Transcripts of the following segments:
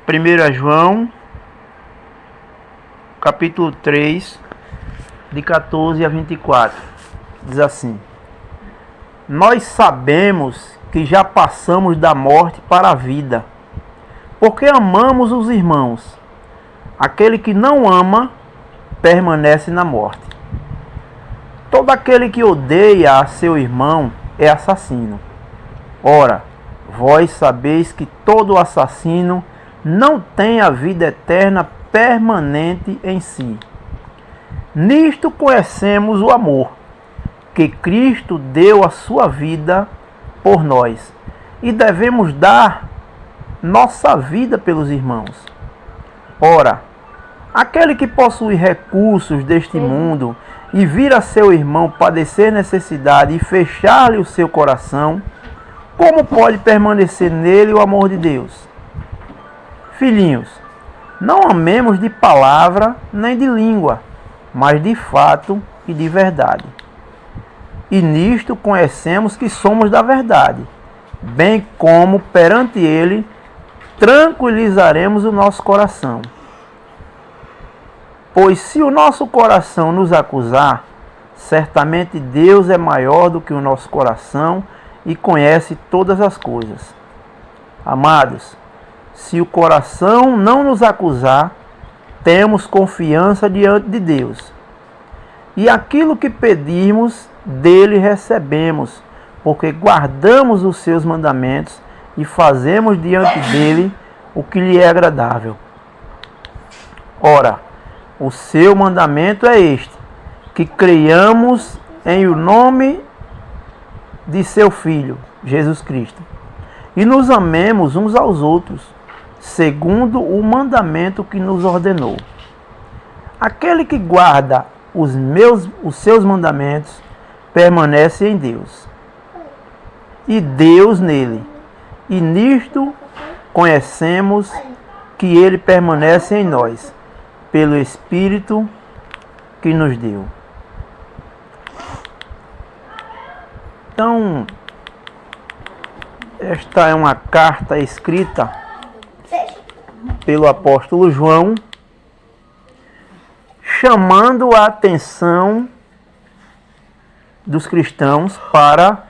1 João, capítulo 3, de 14 a 24. Diz assim: Nós sabemos que já passamos da morte para a vida, porque amamos os irmãos. Aquele que não ama, permanece na morte. Todo aquele que odeia a seu irmão é assassino. Ora, vós sabeis que todo assassino não tem a vida eterna permanente em si. Nisto conhecemos o amor, que Cristo deu a sua vida por nós, e devemos dar nossa vida pelos irmãos. Ora, aquele que possui recursos deste mundo e vir a seu irmão padecer necessidade e fechar-lhe o seu coração, como pode permanecer nele o amor de Deus? Filhinhos, não amemos de palavra nem de língua, mas de fato e de verdade. E nisto conhecemos que somos da verdade, bem como perante ele tranquilizaremos o nosso coração. Pois se o nosso coração nos acusar, certamente Deus é maior do que o nosso coração e conhece todas as coisas. Amados, se o coração não nos acusar, temos confiança diante de Deus. E aquilo que pedimos, dele recebemos, porque guardamos os seus mandamentos e fazemos diante dele o que lhe é agradável. Ora, o seu mandamento é este, que creiamos em o nome de seu Filho, Jesus Cristo, e nos amemos uns aos outros, segundo o mandamento que nos ordenou. Aquele que guarda os seus mandamentos permanece em Deus, e Deus nele. E nisto conhecemos que ele permanece em nós, pelo Espírito que nos deu. Então, esta é uma carta escrita pelo apóstolo João, chamando a atenção dos cristãos para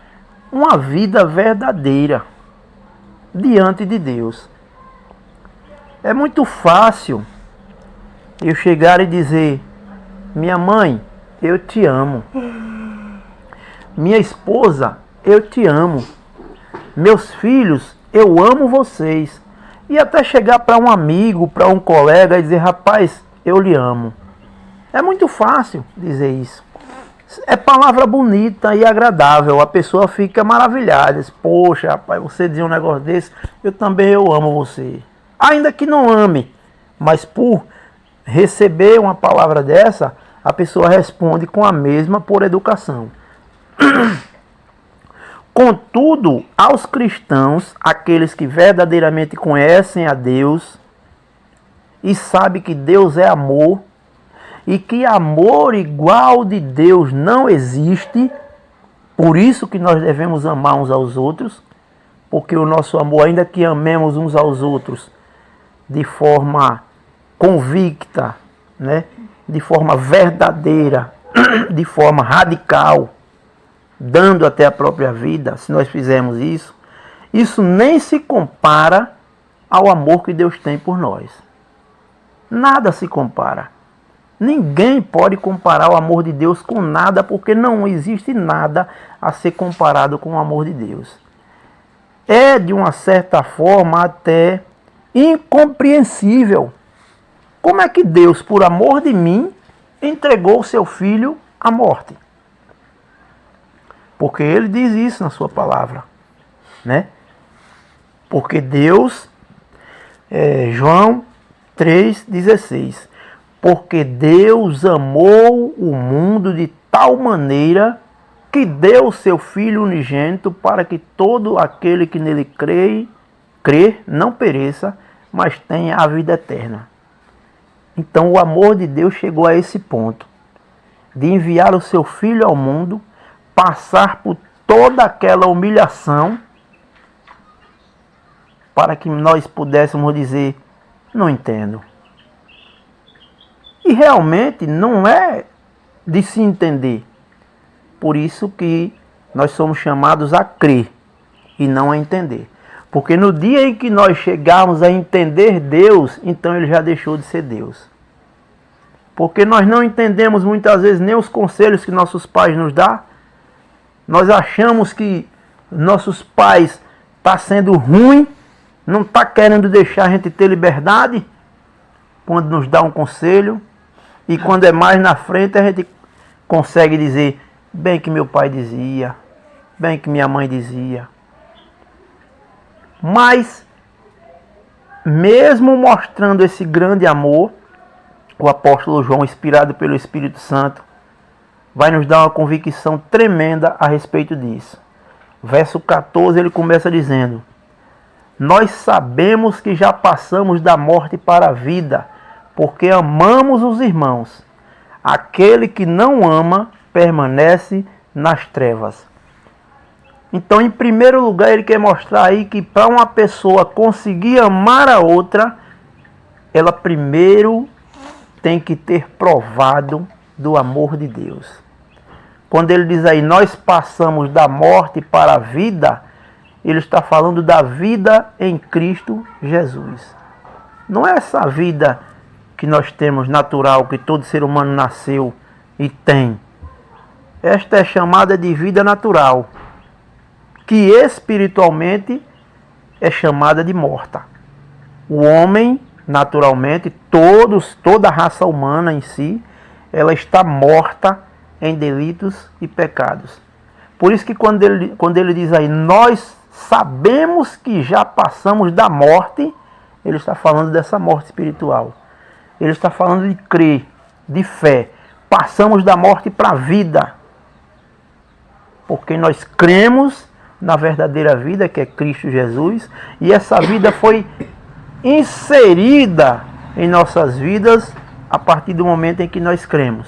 uma vida verdadeira diante de Deus. É muito fácil eu chegar e dizer: minha mãe, eu te amo. Minha esposa, eu te amo. Meus filhos, eu amo vocês. E até chegar para um amigo, para um colega e dizer: rapaz, eu lhe amo. É muito fácil dizer isso. É palavra bonita e agradável. A pessoa fica maravilhada. Diz: poxa, rapaz, você dizer um negócio desse, eu amo você. Ainda que não ame, mas por receber uma palavra dessa, a pessoa responde com a mesma por educação. Contudo, aos cristãos, aqueles que verdadeiramente conhecem a Deus e sabem que Deus é amor e que amor igual de Deus não existe, por isso que nós devemos amar uns aos outros, porque o nosso amor, ainda que amemos uns aos outros de forma convicta, né? De forma verdadeira, de forma radical, dando até a própria vida, se nós fizermos isso, isso nem se compara ao amor que Deus tem por nós. Nada se compara. Ninguém pode comparar o amor de Deus com nada, porque não existe nada a ser comparado com o amor de Deus. É, de uma certa forma, até incompreensível. Como é que Deus, por amor de mim, entregou o seu filho à morte? Porque ele diz isso na sua palavra, né? Porque Deus, João 3,16, porque Deus amou o mundo de tal maneira que deu o seu Filho unigênito para que todo aquele que nele crê não pereça, mas tenha a vida eterna. Então o amor de Deus chegou a esse ponto, de enviar o seu Filho ao mundo, passar por toda aquela humilhação, para que nós pudéssemos dizer: Não entendo. E realmente não é de se entender. Por isso que nós somos chamados a crer e não a entender. Porque no dia em que nós chegarmos a entender Deus, então ele já deixou de ser Deus. Porque nós não entendemos muitas vezes nem os conselhos que nossos pais nos dão. Nós achamos que nossos pais estão sendo ruim, não está querendo deixar a gente ter liberdade quando nos dá um conselho. E quando é mais na frente a gente consegue dizer, bem que meu pai dizia, bem que minha mãe dizia. Mas, mesmo mostrando esse grande amor, o apóstolo João, inspirado pelo Espírito Santo, vai nos dar uma convicção tremenda a respeito disso. Verso 14, ele começa dizendo, nós sabemos que já passamos da morte para a vida, porque amamos os irmãos. Aquele que não ama permanece nas trevas. Então, em primeiro lugar, ele quer mostrar aí que para uma pessoa conseguir amar a outra, ela primeiro tem que ter provado do amor de Deus. Quando ele diz aí, nós passamos da morte para a vida, ele está falando da vida em Cristo Jesus. Não é essa vida que nós temos natural, que todo ser humano nasceu e tem. Esta é chamada de vida natural, que espiritualmente é chamada de morta. O homem, naturalmente, toda a raça humana em si, ela está morta em delitos e pecados. Por isso que quando ele diz aí, nós sabemos que já passamos da morte, ele está falando dessa morte espiritual. Ele está falando de crer, de fé. Passamos da morte para a vida. Porque nós cremos na verdadeira vida, que é Cristo Jesus, e essa vida foi inserida em nossas vidas a partir do momento em que nós cremos.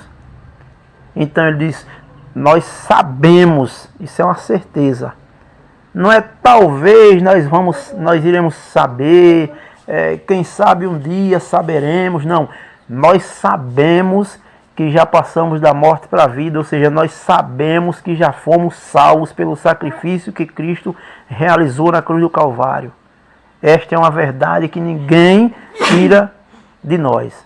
Então ele diz, nós sabemos, isso é uma certeza. Não é talvez nós iremos saber, quem sabe um dia saberemos, não. Nós sabemos que já passamos da morte para a vida, ou seja, nós sabemos que já fomos salvos pelo sacrifício que Cristo realizou na cruz do Calvário. Esta é uma verdade que ninguém tira de nós.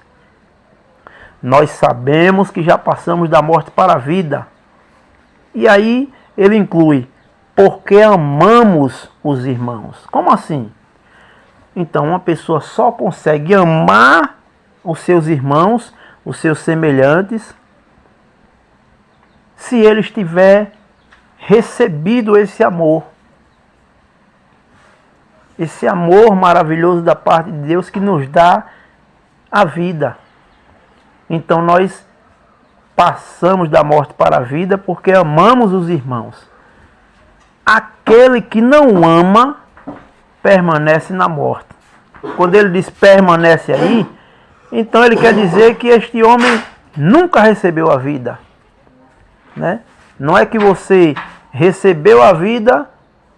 Nós sabemos que já passamos da morte para a vida. E aí ele inclui, porque amamos os irmãos. Como assim? Então uma pessoa só consegue amar os seus irmãos, os seus semelhantes, se ele tiver recebido esse amor. Esse amor maravilhoso da parte de Deus que nos dá a vida. Então nós passamos da morte para a vida porque amamos os irmãos. Aquele que não ama permanece na morte. Quando ele diz permanece aí, então ele quer dizer que este homem nunca recebeu a vida. Né? Não é que você recebeu a vida,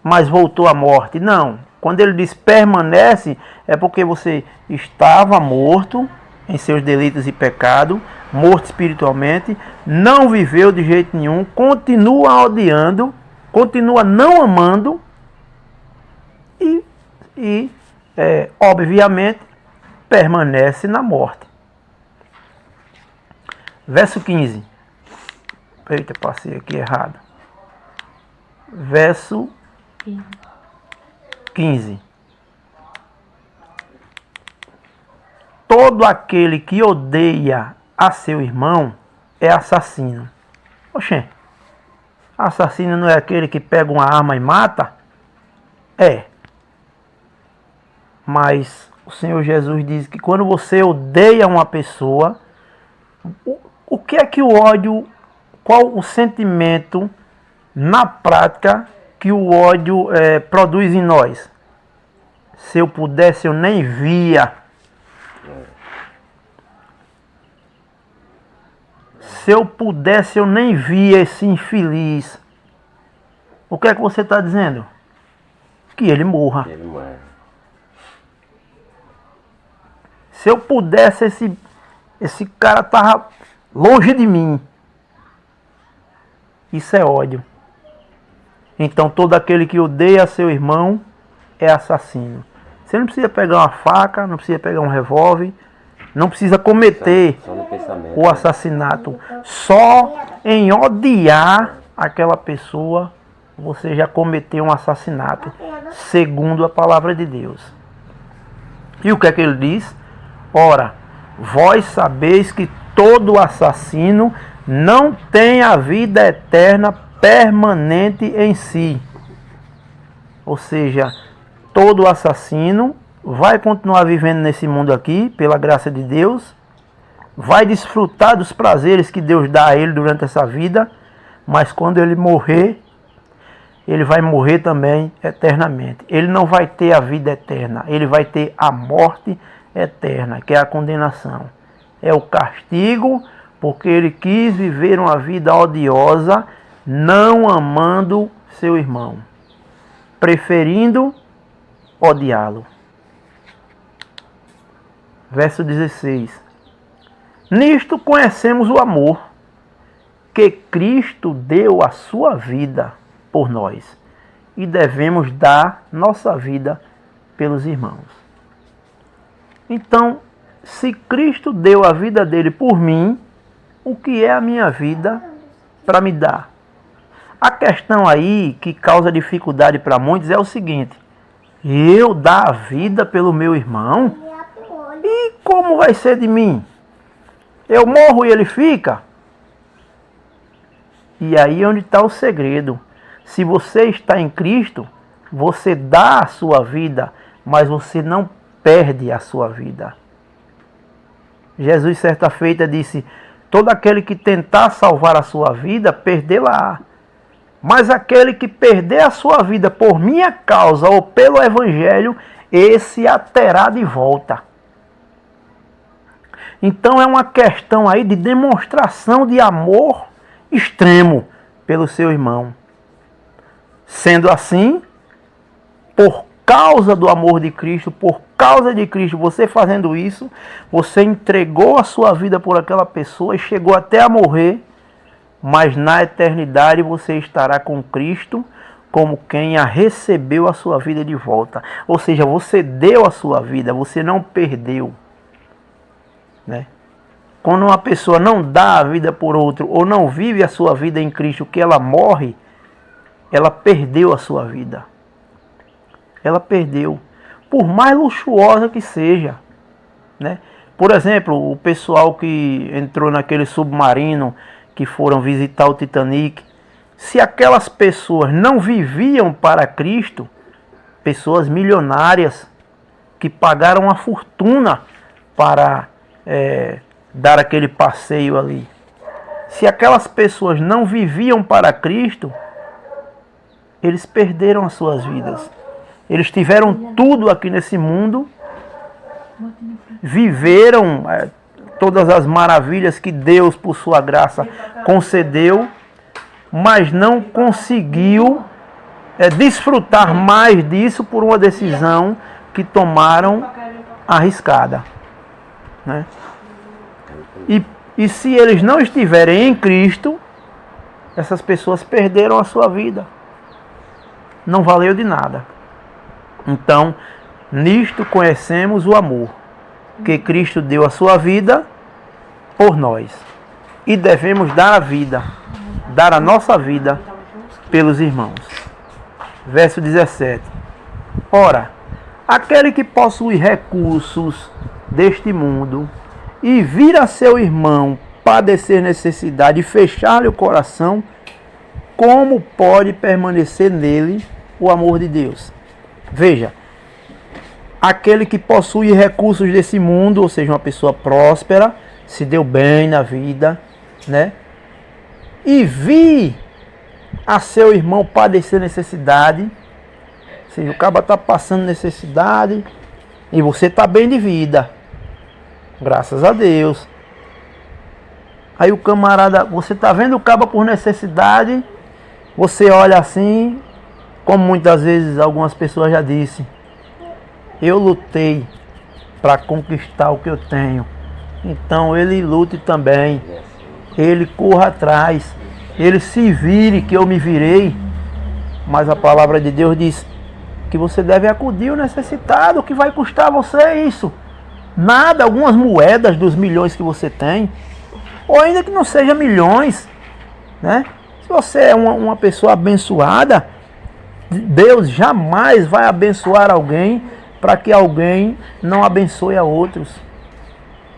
mas voltou à morte. Não. Quando ele diz permanece, é porque você estava morto em seus delitos e pecados, morto espiritualmente, não viveu de jeito nenhum, continua odiando, continua não amando e obviamente, permanece na morte. Verso 15. Eita, passei aqui errado. Verso 15. Todo aquele que odeia a seu irmão é assassino. Oxê, assassino não é aquele que pega uma arma e mata? É. Mas o Senhor Jesus diz que quando você odeia uma pessoa, o que é que o ódio, qual o sentimento na prática que o ódio produz em nós? Se eu pudesse, eu nem via. Se eu pudesse, eu nem via esse infeliz. O que é que você está dizendo? Que ele morra. Ele morre. Se eu pudesse, esse cara estava longe de mim. Isso é ódio. Então todo aquele que odeia seu irmão é assassino. Você não precisa pegar uma faca, não precisa pegar um revólver, não precisa cometer o assassinato. Só em odiar aquela pessoa, você já cometeu um assassinato, segundo a palavra de Deus. E o que é que ele diz? Ora, vós sabeis que todo assassino não tem a vida eterna permanente em si. Ou seja, todo assassino vai continuar vivendo nesse mundo aqui, pela graça de Deus, vai desfrutar dos prazeres que Deus dá a ele durante essa vida, mas quando ele morrer, ele vai morrer também eternamente. Ele não vai ter a vida eterna, ele vai ter a morte eterna, que é a condenação. É o castigo, porque ele quis viver uma vida odiosa, não amando seu irmão, preferindo odiá-lo. Verso 16. Nisto conhecemos o amor, que Cristo deu a sua vida por nós, e devemos dar nossa vida pelos irmãos. Então, se Cristo deu a vida dele por mim, o que é a minha vida para me dar? A questão aí que causa dificuldade para muitos é o seguinte: eu dar a vida pelo meu irmão? E como vai ser de mim? Eu morro e ele fica? E aí é onde está o segredo. Se você está em Cristo, você dá a sua vida, mas você não perde a sua vida. Jesus, certa feita, disse: todo aquele que tentar salvar a sua vida, perdê-la-á. Mas aquele que perder a sua vida por minha causa ou pelo Evangelho, esse a terá de volta. Então é uma questão aí de demonstração de amor extremo pelo seu irmão. Sendo assim, por causa do amor de Cristo, por causa de Cristo, você fazendo isso, você entregou a sua vida por aquela pessoa e chegou até a morrer, mas na eternidade você estará com Cristo como quem a recebeu a sua vida de volta. Ou seja, você deu a sua vida, você não perdeu. Né? Quando uma pessoa não dá a vida por outro, ou não vive a sua vida em Cristo, que ela morre, ela perdeu a sua vida. Ela perdeu. Por mais luxuosa que seja. Né? Por exemplo, o pessoal que entrou naquele submarino, que foram visitar o Titanic, se aquelas pessoas não viviam para Cristo, pessoas milionárias, que pagaram uma fortuna para dar aquele passeio ali. Se aquelas pessoas não viviam para Cristo, eles perderam as suas vidas. Eles tiveram tudo aqui nesse mundo, viveram todas as maravilhas que Deus, por sua graça, concedeu, mas não conseguiu desfrutar mais disso por uma decisão que tomaram arriscada. Né? E se eles não estiverem em Cristo, essas pessoas perderam a sua vida. Não valeu de nada. Então, nisto conhecemos o amor, que Cristo deu a sua vida por nós. E devemos dar a vida, dar a nossa vida pelos irmãos. Verso 17. Ora, aquele que possui recursos deste mundo e vir a seu irmão padecer necessidade e fechar-lhe o coração, como pode permanecer nele o amor de Deus? Veja, aquele que possui recursos desse mundo, ou seja, uma pessoa próspera, se deu bem na vida, né? E vir a seu irmão padecer necessidade, ou seja, o cara está passando necessidade e você está bem de vida, graças a Deus. Aí o camarada, você está vendo o caba por necessidade, você olha assim, como muitas vezes algumas pessoas já disse: eu lutei para conquistar o que eu tenho. Então ele lute também, ele corra atrás, ele se vire que eu me virei. Mas a palavra de Deus diz que você deve acudir o necessitado. O que vai custar você isso? Nada, algumas moedas dos milhões que você tem, ou ainda que não seja milhões, né? Se você é uma pessoa abençoada, Deus jamais vai abençoar alguém para que alguém não abençoe a outros.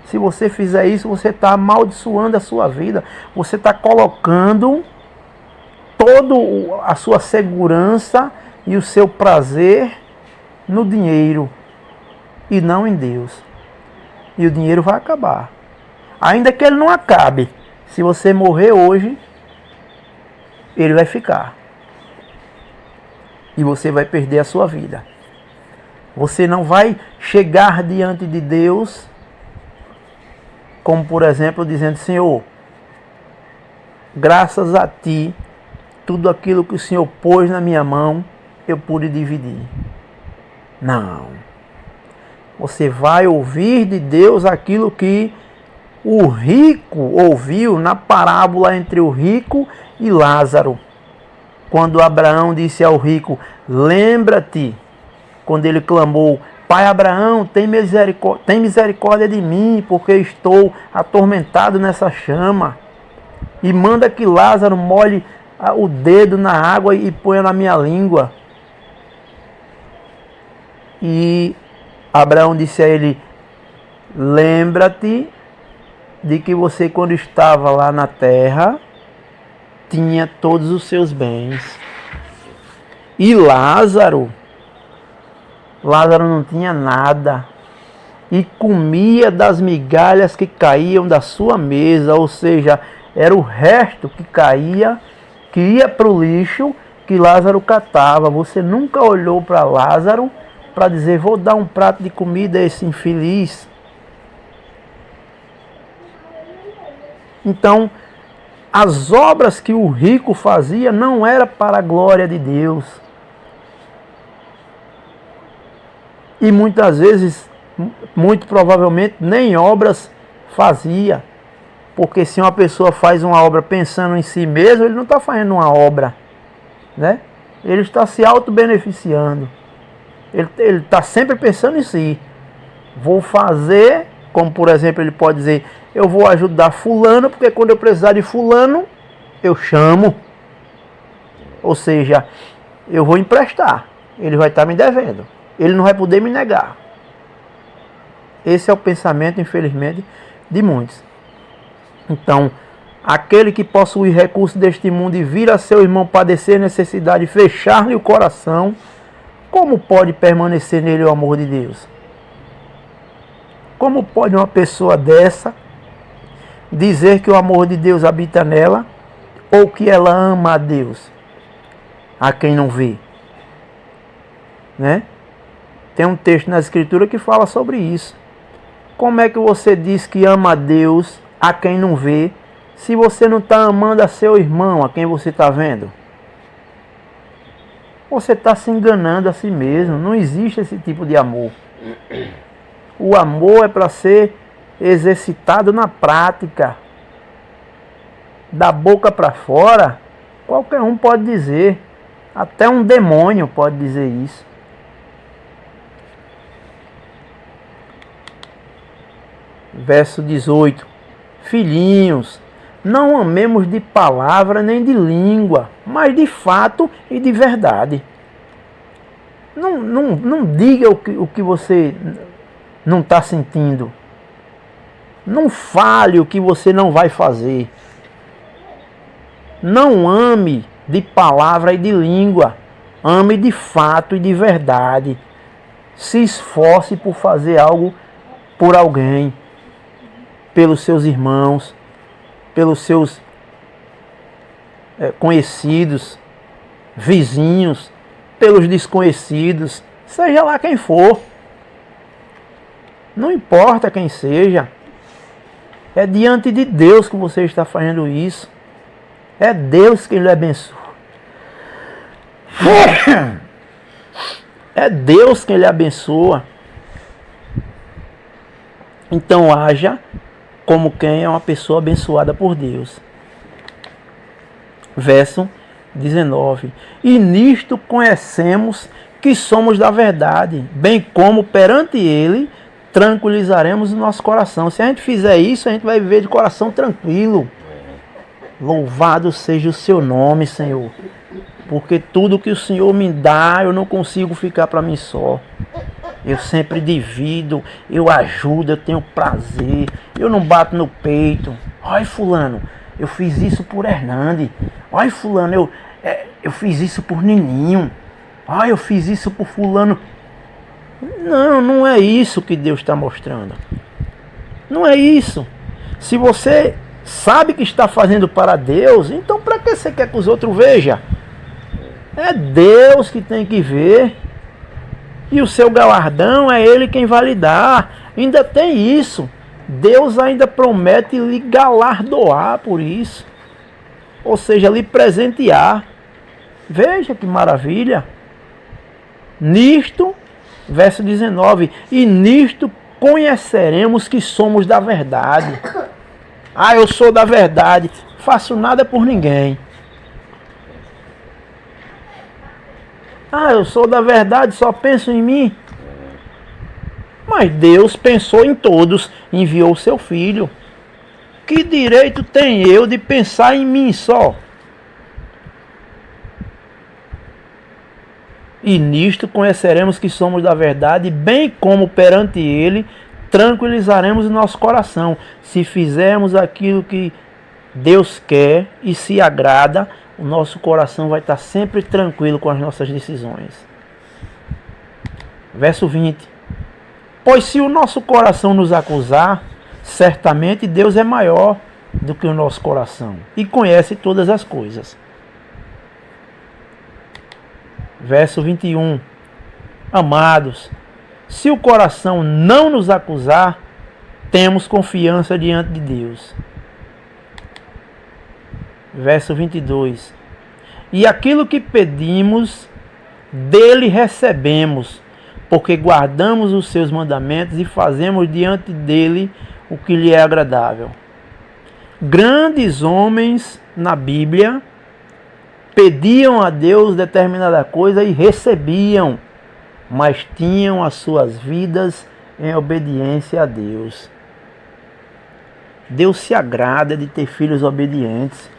Se você fizer isso, você está amaldiçoando a sua vida. Você está colocando toda a sua segurança e o seu prazer no dinheiro e não em Deus. E o dinheiro vai acabar. Ainda que ele não acabe, se você morrer hoje, ele vai ficar. E você vai perder a sua vida. Você não vai chegar diante de Deus, como por exemplo, dizendo: Senhor, graças a Ti, tudo aquilo que o Senhor pôs na minha mão, eu pude dividir. Não. Você vai ouvir de Deus aquilo que o rico ouviu na parábola entre o rico e Lázaro. Quando Abraão disse ao rico: lembra-te, quando ele clamou: Pai Abraão, tem misericórdia de mim, porque estou atormentado nessa chama. E manda que Lázaro molhe o dedo na água e ponha na minha língua. E Abraão disse a ele: lembra-te de que você, quando estava lá na terra, tinha todos os seus bens. E Lázaro não tinha nada. E comia das migalhas que caíam da sua mesa. Ou seja, era o resto que caía, que ia para o lixo, que Lázaro catava. Você nunca olhou para Lázaro para dizer: vou dar um prato de comida a esse infeliz. Então, as obras que o rico fazia não era para a glória de Deus. E muitas vezes, muito provavelmente, nem obras fazia. Porque se uma pessoa faz uma obra pensando em si mesmo, ele não está fazendo uma obra, né? Ele está se auto-beneficiando. Ele está sempre pensando em si. Vou fazer, como por exemplo ele pode dizer: eu vou ajudar fulano, porque quando eu precisar de fulano, eu chamo. Ou seja, eu vou emprestar. Ele vai estar me devendo. Ele não vai poder me negar. Esse é o pensamento, infelizmente, de muitos. Então, aquele que possui recursos deste mundo e vir a seu irmão padecer necessidade e fechar-lhe o coração, como pode permanecer nele o amor de Deus? Como pode uma pessoa dessa dizer que o amor de Deus habita nela, ou que ela ama a Deus, a quem não vê? Né? Tem um texto na Escritura que fala sobre isso. Como é que você diz que ama a Deus a quem não vê, se você não está amando a seu irmão, a quem você está vendo? Você está se enganando a si mesmo. Não existe esse tipo de amor. O amor é para ser exercitado na prática. Da boca para fora, qualquer um pode dizer. Até um demônio pode dizer isso. Verso 18. Filhinhos, não amemos de palavra nem de língua, mas de fato e de verdade. Não diga o que você não está sentindo. Não fale o que você não vai fazer. Não ame de palavra e de língua. Ame de fato e de verdade. Se esforce por fazer algo por alguém. Pelos seus irmãos, pelos seus conhecidos, vizinhos, pelos desconhecidos, seja lá quem for. Não importa quem seja. É diante de Deus que você está fazendo isso. É Deus quem lhe abençoa. É Deus quem lhe abençoa. Então haja como quem é uma pessoa abençoada por Deus. Verso 19. E nisto conhecemos que somos da verdade, bem como perante Ele tranquilizaremos o nosso coração. Se a gente fizer isso, a gente vai viver de coração tranquilo. Louvado seja o seu nome, Senhor. Porque tudo que o Senhor me dá, eu não consigo ficar para mim só. Eu sempre divido, eu ajudo, eu tenho prazer. Eu não bato no peito. Ai, fulano, eu fiz isso por Hernande. Ai, fulano, eu fiz isso por Nininho. Ai, eu fiz isso por fulano. Não, não é isso que Deus está mostrando. Não é isso. Se você sabe que está fazendo para Deus, então para que você quer que os outros vejam? É Deus que tem que ver. E o seu galardão é Ele quem vai lhe dar. Ainda tem isso. Deus ainda promete lhe galardoar por isso. Ou seja, lhe presentear. Veja que maravilha. Nisto, verso 19. E nisto conheceremos que somos da verdade. Ah, eu sou da verdade. Faço nada por ninguém. Ah, eu sou da verdade, só penso em mim. Mas Deus pensou em todos, enviou o seu Filho. Que direito tenho eu de pensar em mim só? E nisto conheceremos que somos da verdade, bem como perante Ele tranquilizaremos o nosso coração. Se fizermos aquilo que Deus quer e se agrada, o nosso coração vai estar sempre tranquilo com as nossas decisões. Verso 20. Pois se o nosso coração nos acusar, certamente Deus é maior do que o nosso coração e conhece todas as coisas. Verso 21. Amados, se o coração não nos acusar, temos confiança diante de Deus. Verso 22. E aquilo que pedimos, dele recebemos, porque guardamos os seus mandamentos e fazemos diante dele o que lhe é agradável. Grandes homens na Bíblia pediam a Deus determinada coisa e recebiam, mas tinham as suas vidas em obediência a Deus. Deus se agrada de ter filhos obedientes.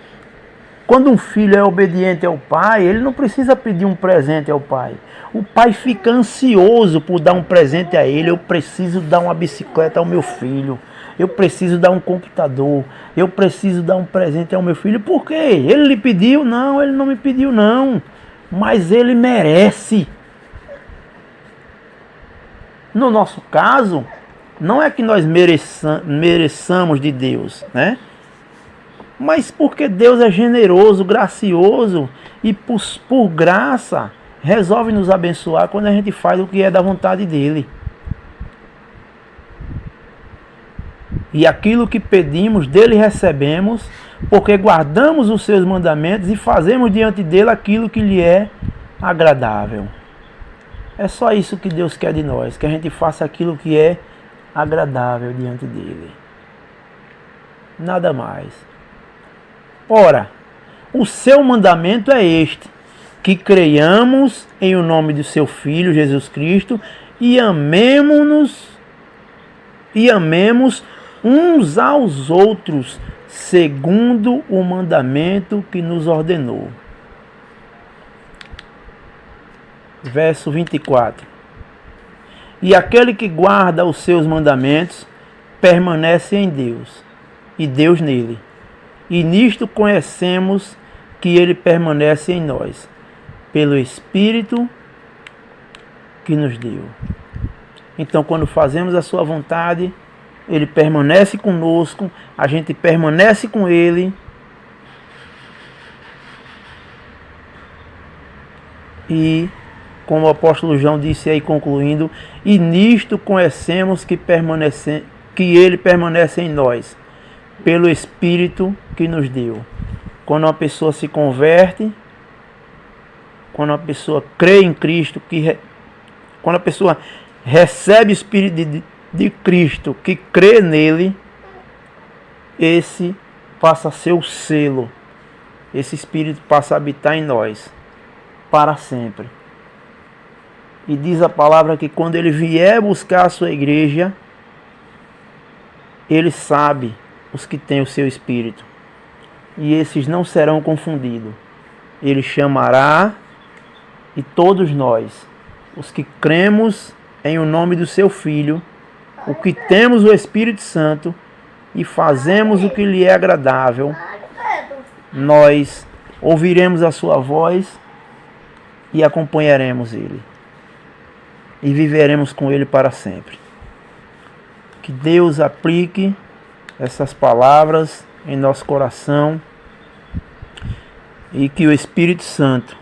Quando um filho é obediente ao pai, ele não precisa pedir um presente ao pai. O pai fica ansioso por dar um presente a ele. Eu preciso dar uma bicicleta ao meu filho. Eu preciso dar um computador. Eu preciso dar um presente ao meu filho. Por quê? Ele lhe pediu? Não, ele não me pediu não. Mas ele merece. No nosso caso, não é que nós mereçamos de Deus, né? Mas porque Deus é generoso, gracioso e por graça resolve nos abençoar quando a gente faz o que é da vontade dele. E aquilo que pedimos, dele recebemos, porque guardamos os seus mandamentos e fazemos diante dele aquilo que lhe é agradável. É só isso que Deus quer de nós, que a gente faça aquilo que é agradável diante dele. Nada mais. Ora, o seu mandamento é este, que creiamos em o nome do seu Filho, Jesus Cristo, e amemos uns aos outros, segundo o mandamento que nos ordenou. Verso 24. E aquele que guarda os seus mandamentos, permanece em Deus, e Deus nele. E nisto conhecemos que ele permanece em nós, pelo Espírito que nos deu. Então, quando fazemos a sua vontade, ele permanece conosco, a gente permanece com ele. E, como o apóstolo João disse aí, concluindo, e nisto conhecemos que ele permanece em nós, pelo Espírito que nos deu. Quando uma pessoa se converte, quando uma pessoa crê em Cristo, quando a pessoa recebe o Espírito de Cristo que crê nele, esse passa a ser o selo. Esse Espírito passa a habitar em nós para sempre. E diz a palavra que quando ele vier buscar a sua igreja, ele sabe os que têm o seu Espírito. E esses não serão confundidos. Ele chamará, e todos nós, os que cremos em o nome do seu Filho, o que temos o Espírito Santo e fazemos o que lhe é agradável, nós ouviremos a sua voz e acompanharemos ele. E viveremos com ele para sempre. Que Deus aplique essas palavras em nosso coração e que o Espírito Santo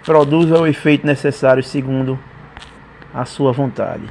produza o efeito necessário segundo a sua vontade.